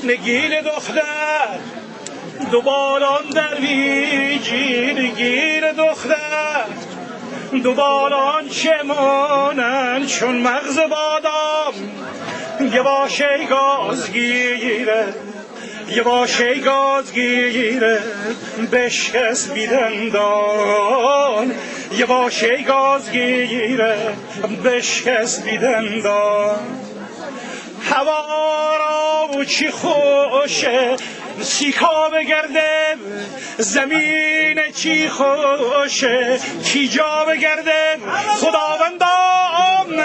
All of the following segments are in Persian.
نگین دختر دوباران در ویجی، نگین دختر دوباران چه مانند چون مغز بادام، یه باشه گاز گیره یه باشه گاز گیره بشکست بیدندان، یه باشه گاز گیره بشکست بیدندان. هوا را چی خوشه سیکا بگرده، زمین چی خوشه کی جا بگرده، خداوندام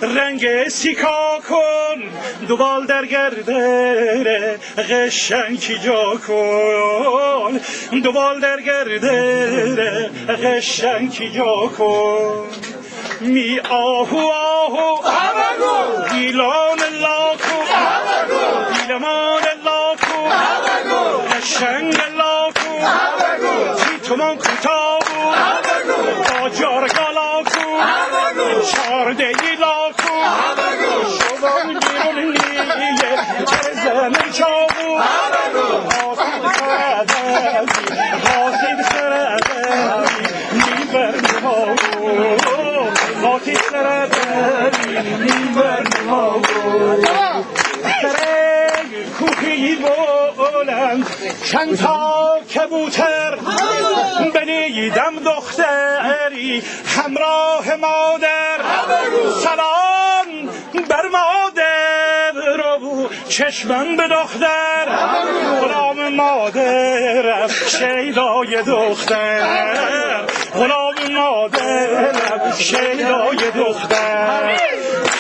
رنگ سیکا کن دوبال در گرده، قشنگ کی جا کن دوبال در گرده، قشنگ کی جا کن. می آهو آهو گیلان لاکو گیلمان لاکو قشنگ لاکو تی تومان کوتاهو آجارگا لاکو چاردهی لاکو شبان بیرون نیه چرزن چاهو حاسد سردی حاسد سردی میبرد هاو خاکی سردی میبرد هاو سرگ کوهی بلند چند تا کبوتر بنیدم دختری همراه مادر، سلام بر مادر رو چشمم به دختر، غلام مادرم شیدای دختر، غلام مادرم شیدای دختر.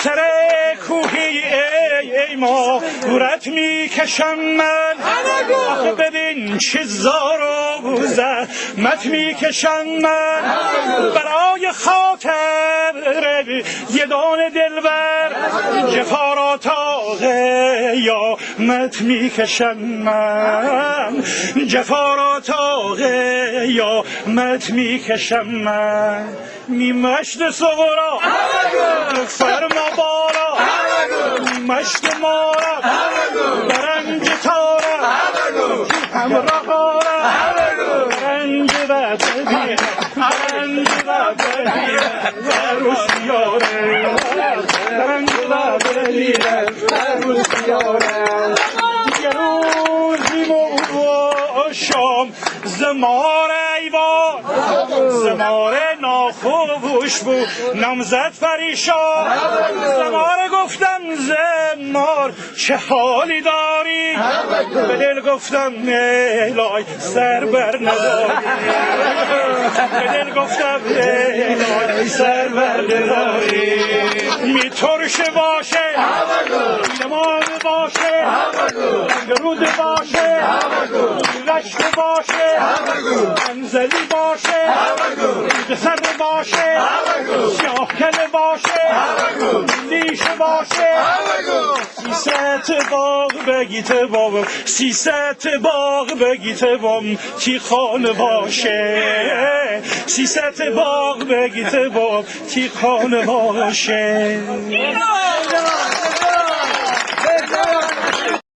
سر کوهی ای ما گورت میکشم من، آخه ببین چه زار و زحمت میکشم من، برای خاطر یه دانه دلبر جفا را تا قیامت میکشم من، جفا را تا قیامت میکشم من. مشت صغرا فرما بارا مشت مارا برنج تارا همراه آرا برنج و ببینه برنج و ببینه روشیاره برنج و ببینه روشیاره. یه روزی موشم زمار ایوان، زمار ناخوش بود نامزد فریشان، زمار گفتم زمار چه حالی داری، به دل گفتم الای سر بر نداری، به دل گفتم الای سر بر نداری. می ترش باشه لیمان باشه درود باشه رشت باشه انزلی باشه سر باشه سیاهکل باشه لیش باشه سیست باغ بگیت بابم سیست باغ بگیت بابم تی خانه باشه سیست باغ بگیت بابم تی خانه باشه.